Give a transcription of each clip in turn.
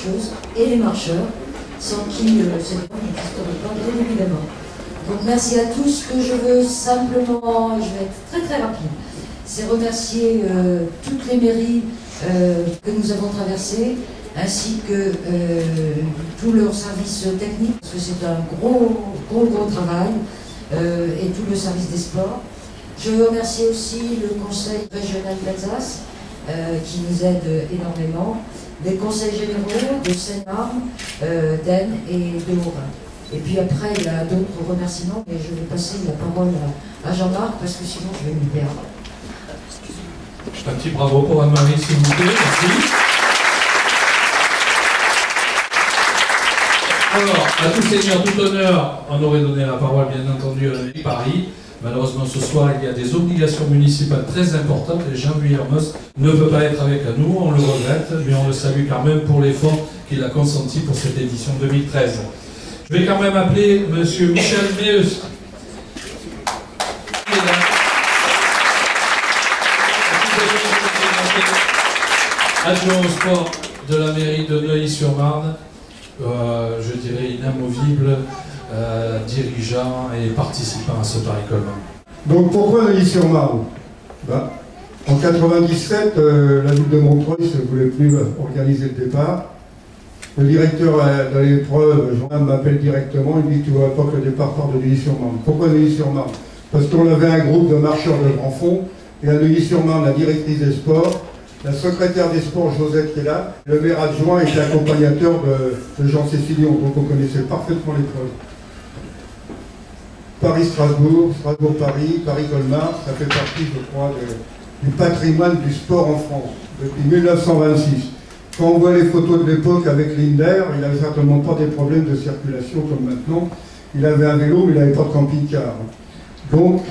chose, et les marcheurs, sans qui cette épreuve n'existerait pas, bien évidemment. Donc merci à tous. Ce que je veux simplement, je vais être très très rapide, c'est remercier toutes les mairies que nous avons traversées, ainsi que tous leurs services techniques, parce que c'est un gros travail, et tout le service des sports. Je veux remercier aussi le Conseil régional d'Alsace, qui nous aide énormément, les conseils généraux de Seine-Marne, d'Aisne et de Haut-Rhin. Et puis après, il y a d'autres remerciements, mais je vais passer la parole à Jean-Marc, parce que sinon je vais m'y perdre. Un petit bravo pour Anne-Marie, s'il vous plaît, merci. Alors, à tout seigneur, tout honneur, on aurait donné la parole, bien entendu, à la mairie de Paris. Malheureusement, ce soir, il y a des obligations municipales très importantes et Jean-Louis Hermos ne peut pas être avec nous, on le regrette, mais on le salue quand même pour l'effort qu'il a consenti pour cette édition 2013. Je vais quand même appeler M. Michel Meus. Adjoint au sport de la mairie de Neuilly-sur-Marne, je dirais inamovible, dirigeant et participant à ce Paris-Colmar. Donc pourquoi Neuilly-sur-Marne? En 97, la ville de Montreuil ne voulait plus organiser le départ. Le directeur de l'épreuve, Jean m'appelle directement, il dit: tu vois pas que le départ part de Neuilly-sur-Marne. Pourquoi Neuilly-sur-Marne? Parce qu'on avait un groupe de marcheurs de grand fond, et à Neuilly-sur-Marne, la directrice des sports, la secrétaire des sports Josette qui est là, le maire adjoint était accompagnateur de Jean Cécilion, donc on connaissait parfaitement l'épreuve. Paris-Strasbourg, Strasbourg-Paris, Paris-Colmar, ça fait partie, je crois, du patrimoine du sport en France, depuis 1926. Quand on voit les photos de l'époque avec Linder, il n'avait certainement pas des problèmes de circulation comme maintenant. Il avait un vélo, mais il n'avait pas de camping-car. Donc,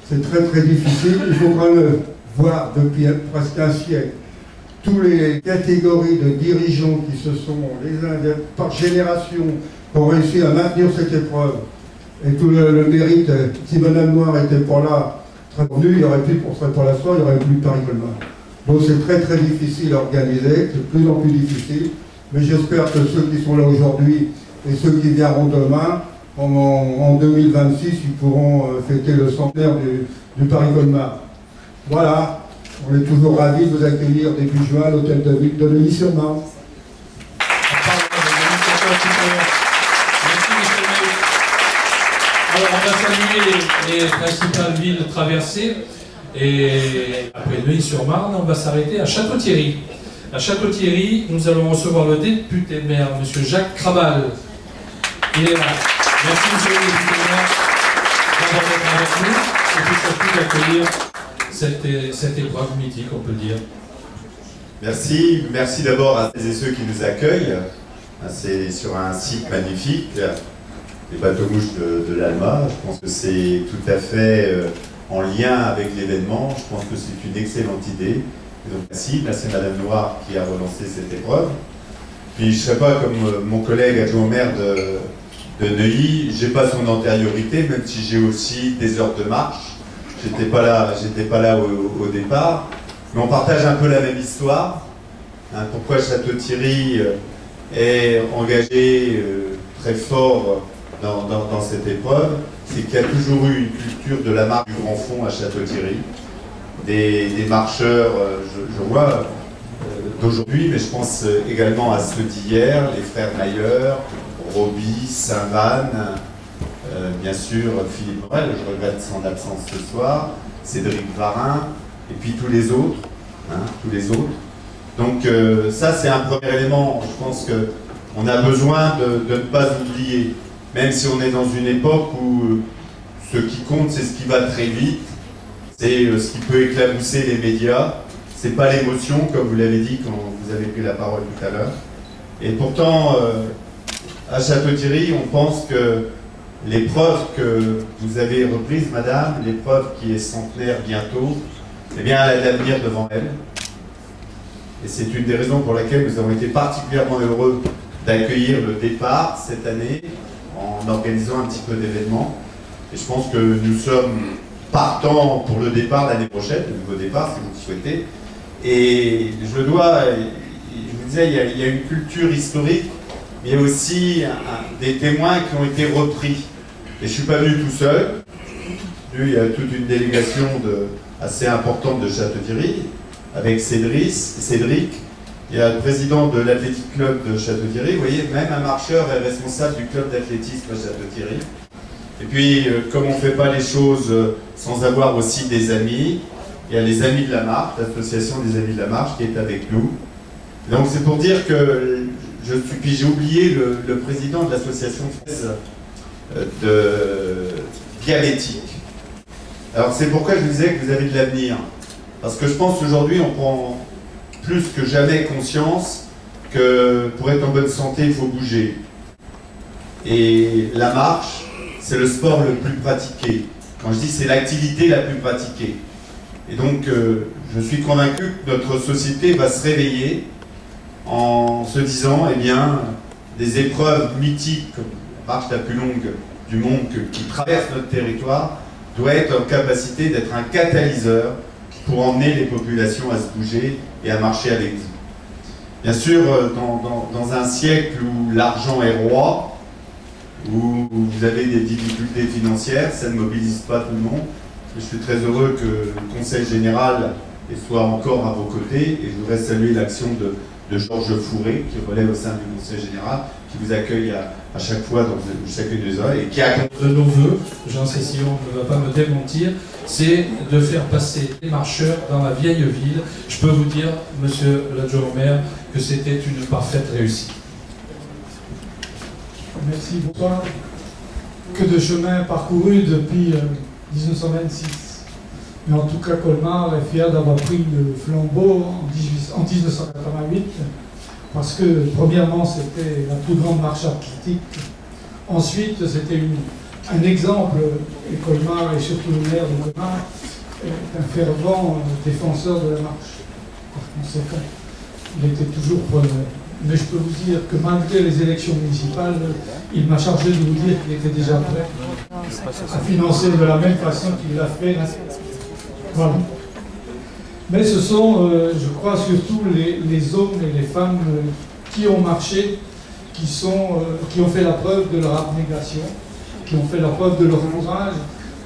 c'est très très difficile. Il faut quand même voir depuis presque un siècle toutes les catégories de dirigeants qui se sont, les uns par génération, ont réussi à maintenir cette épreuve. Et tout le mérite, si Madame Noire n'était pas là, très venue, il aurait pu, pour serait pas la soirée, il aurait pu Paris-Colmar. Donc c'est très très difficile à organiser, c'est de plus en plus difficile, mais j'espère que ceux qui sont là aujourd'hui et ceux qui viendront demain, en 2026, ils pourront fêter le centenaire du Paris-Colmar. Voilà, on est toujours ravis de vous accueillir début juin à l'hôtel de ville de Neuilly-sur-Marne. Alors on va saluer les principales villes traversées. Et après Neuilly-sur-Marne, on va s'arrêter à Château-Thierry. À Château-Thierry, nous allons recevoir le député maire, M. Jacques Krabal. Il est là. Merci, M. le député maire, d'avoir été avec nous et puis surtout d'accueillir cette épreuve mythique, on peut le dire. Merci. Merci d'abord à celles et ceux qui nous accueillent. C'est sur un site magnifique, les bateaux-mouches de l'Alma. Je pense que c'est tout à fait en lien avec l'événement. Je pense que c'est une excellente idée. Et donc merci Madame Noire qui a relancé cette épreuve. Puis je ne serai pas comme mon collègue adjoint au maire de Neuilly, j'ai pas son antériorité, même si j'ai aussi des heures de marche. J'étais pas là au départ, mais on partage un peu la même histoire. Pourquoi Château-Thierry est engagé très fort dans cette épreuve, c'est qu'il y a toujours eu une culture de la marche du grand fond à Château-Thierry. Des marcheurs, je vois, d'aujourd'hui, mais je pense également à ceux d'hier, les frères Mayer, Roby, Saint-Van, bien sûr Philippe Morel, je regrette son absence ce soir, Cédric Varin, et puis tous les autres. Donc ça c'est un premier élément, je pense qu'on a besoin de ne pas oublier, même si on est dans une époque où ce qui compte c'est ce qui va très vite, c'est ce qui peut éclabousser les médias, c'est pas l'émotion comme vous l'avez dit quand vous avez pris la parole tout à l'heure. Et pourtant, à Château-Thierry, on pense que l'épreuve que vous avez reprise, madame, l'épreuve qui est centenaire bientôt, eh bien, elle a l'avenir devant elle. Et c'est une des raisons pour laquelle nous avons été particulièrement heureux d'accueillir le départ cette année en organisant un petit peu d'événements. Et je pense que nous sommes partants pour le départ l'année prochaine, le nouveau départ si vous le souhaitez. Et je dois je vous disais, il y a une culture historique, mais il y a aussi des témoins qui ont été repris. Et je ne suis pas venu tout seul. Il y a toute une délégation assez importante de Château-Thierry, avec Cédric. Il y a le président de l'Athletic Club de Château-Thierry. Vous voyez, même un marcheur est responsable du club d'athlétisme à Château-Thierry. Et puis, comme on ne fait pas les choses sans avoir aussi des amis, il y a les Amis de la Marche, l'association des Amis de la Marche qui est avec nous. Donc c'est pour dire que j'ai oublié le président de l'association française de diabétique. Alors c'est pourquoi je vous disais que vous avez de l'avenir. Parce que je pense qu'aujourd'hui on prend plus que jamais conscience que pour être en bonne santé il faut bouger. Et la marche, c'est le sport le plus pratiqué. Quand je dis c'est l'activité la plus pratiquée. Et donc je suis convaincu que notre société va se réveiller en se disant, eh bien, des épreuves mythiques comme la marche la plus longue du monde qui traverse notre territoire doit être en capacité d'être un catalyseur pour emmener les populations à se bouger et à marcher avec vous. Bien sûr, dans un siècle où l'argent est roi, où vous avez des difficultés financières, ça ne mobilise pas tout le monde. Je suis très heureux que le Conseil général soit encore à vos côtés et je voudrais saluer l'action de Georges Fourré qui relève au sein du Conseil général, qui vous accueille à chaque fois dans chacune des heures et qui a... De nos voeux, Jean Cessillon ne va pas me démentir, c'est de faire passer les marcheurs dans la vieille ville. Je peux vous dire, monsieur l'adjoint au maire, que c'était une parfaite réussite. Merci, bonsoir. Que de chemin parcouru depuis 1926. Mais en tout cas, Colmar est fier d'avoir pris le flambeau en 1988, parce que, premièrement, c'était la plus grande marche athlétique. Ensuite, c'était un exemple, et Colmar, et surtout le maire de Colmar, est un fervent défenseur de la marche. Par conséquent, il était toujours preneur. Mais je peux vous dire que malgré les élections municipales, il m'a chargé de vous dire qu'il était déjà prêt à financer de la même façon qu'il l'a fait. Voilà. Mais ce sont, je crois, surtout les hommes et les femmes qui ont marché, qui ont fait la preuve de leur abnégation, qui ont fait la preuve de leur courage,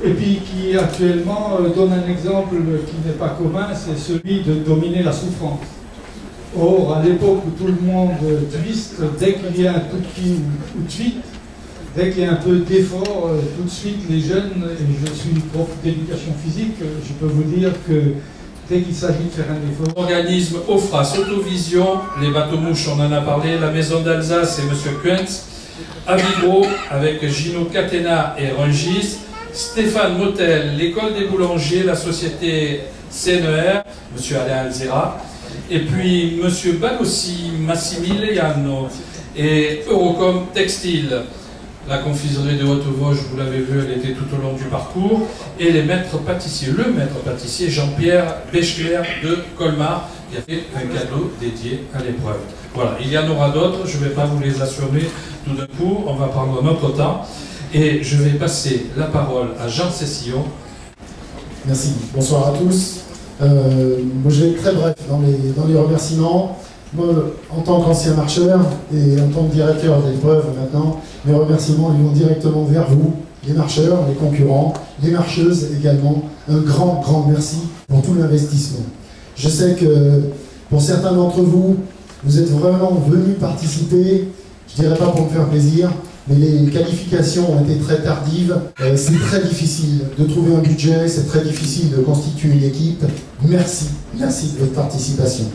et puis qui actuellement donnent un exemple qui n'est pas commun, c'est celui de dominer la souffrance. Or, à l'époque où tout le monde twiste, dès qu'il y a un tout petit ou tweet, dès qu'il y a un peu d'effort, tout de suite les jeunes, et je suis prof d'éducation physique, je peux vous dire que dès qu'il s'agit de faire un effort... L'organisme Ofras, Autovision, les bateaux-mouches, on en a parlé, la Maison d'Alsace et M. Kuentz, Avigro avec Gino Catena et Rungis, Stéphane Motel, l'école des boulangers, la société CNER, M. Alain Alzera, et puis M. Balossi Massimiliano et Eurocom Textile. La confiserie de Haute-Vosges, vous l'avez vu, elle était tout au long du parcours. Et les maîtres pâtissiers, le maître pâtissier Jean-Pierre Béchler de Colmar, qui a fait un cadeau dédié à l'épreuve. Voilà, il y en aura d'autres, je ne vais pas vous les assommer tout d'un coup, on va prendre notre temps. Et je vais passer la parole à Jean Cessillon. Merci, bonsoir à tous. Moi je vais être très bref dans les remerciements. Moi, en tant qu'ancien marcheur et en tant que directeur d'épreuve maintenant, mes remerciements ils vont directement vers vous, les marcheurs, les concurrents, les marcheuses également. Un grand merci pour tout l'investissement. Je sais que pour certains d'entre vous, vous êtes vraiment venus participer, je dirais pas pour me faire plaisir, mais les qualifications ont été très tardives. C'est très difficile de trouver un budget, c'est très difficile de constituer une équipe. Merci de votre participation.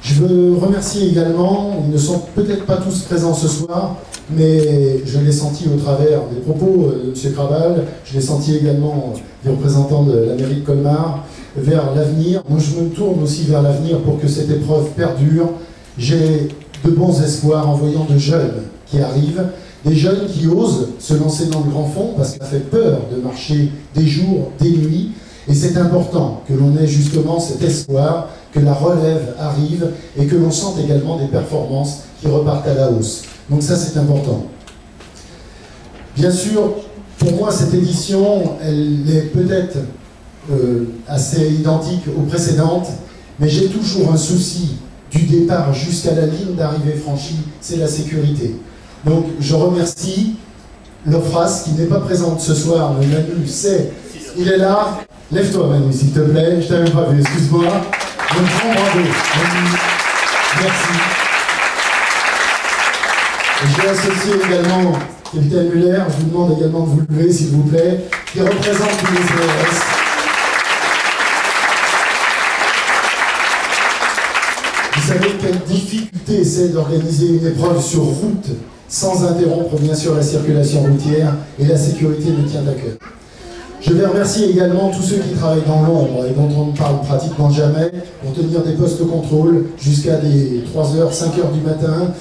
Je veux remercier également, ils ne sont peut-être pas tous présents ce soir, mais je l'ai senti au travers des propos de M. Craval, je l'ai senti également des représentants de la mairie de Colmar, vers l'avenir. Moi je me tourne aussi vers l'avenir pour que cette épreuve perdure. J'ai de bons espoirs en voyant de jeunes qui arrivent, des jeunes qui osent se lancer dans le grand fond parce que ça fait peur de marcher des jours, des nuits, et c'est important que l'on ait justement cet espoir, que la relève arrive et que l'on sente également des performances qui repartent à la hausse. Donc ça c'est important. Bien sûr, pour moi cette édition, elle est peut-être assez identique aux précédentes, mais j'ai toujours un souci du départ jusqu'à la ligne d'arrivée franchie, c'est la sécurité. Donc je remercie l'OFRAS qui n'est pas présente ce soir, mais Manu sait, il est là. Lève-toi Manu s'il te plaît, je t'avais pas vu, excuse-moi. Un grand bravo, Manu. Merci. Et je vais associer également Capitaine Muller, je vous demande également de vous lever s'il vous plaît, qui représente tous les CRS. Vous savez quelle difficulté c'est d'organiser une épreuve sur route sans interrompre bien sûr la circulation routière, et la sécurité me tient à cœur. Je vais remercier également tous ceux qui travaillent dans l'ombre et dont on ne parle pratiquement jamais pour tenir des postes de contrôle jusqu'à des 3h, 5h du matin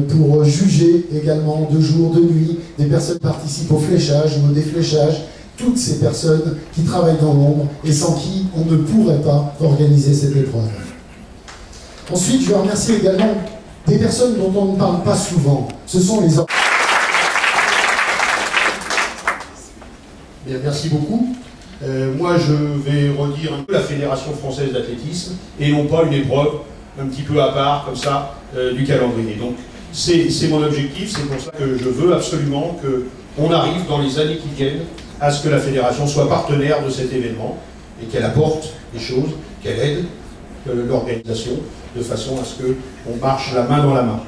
pour juger également de jour, de nuit. Des personnes participent au fléchage ou au défléchage. Toutes ces personnes qui travaillent dans l'ombre et sans qui on ne pourrait pas organiser cette épreuve. Ensuite, je vais remercier également des personnes dont on ne parle pas souvent. Ce sont les... Bien, merci beaucoup. Moi, je vais redire un peu la Fédération française d'athlétisme et non pas une épreuve un petit peu à part, comme ça, du calendrier. Donc, c'est mon objectif, c'est pour ça que je veux absolument qu'on arrive dans les années qui viennent à ce que la Fédération soit partenaire de cet événement et qu'elle apporte des choses, qu'elle aide l'organisation de façon à ce qu'on marche la main dans la main.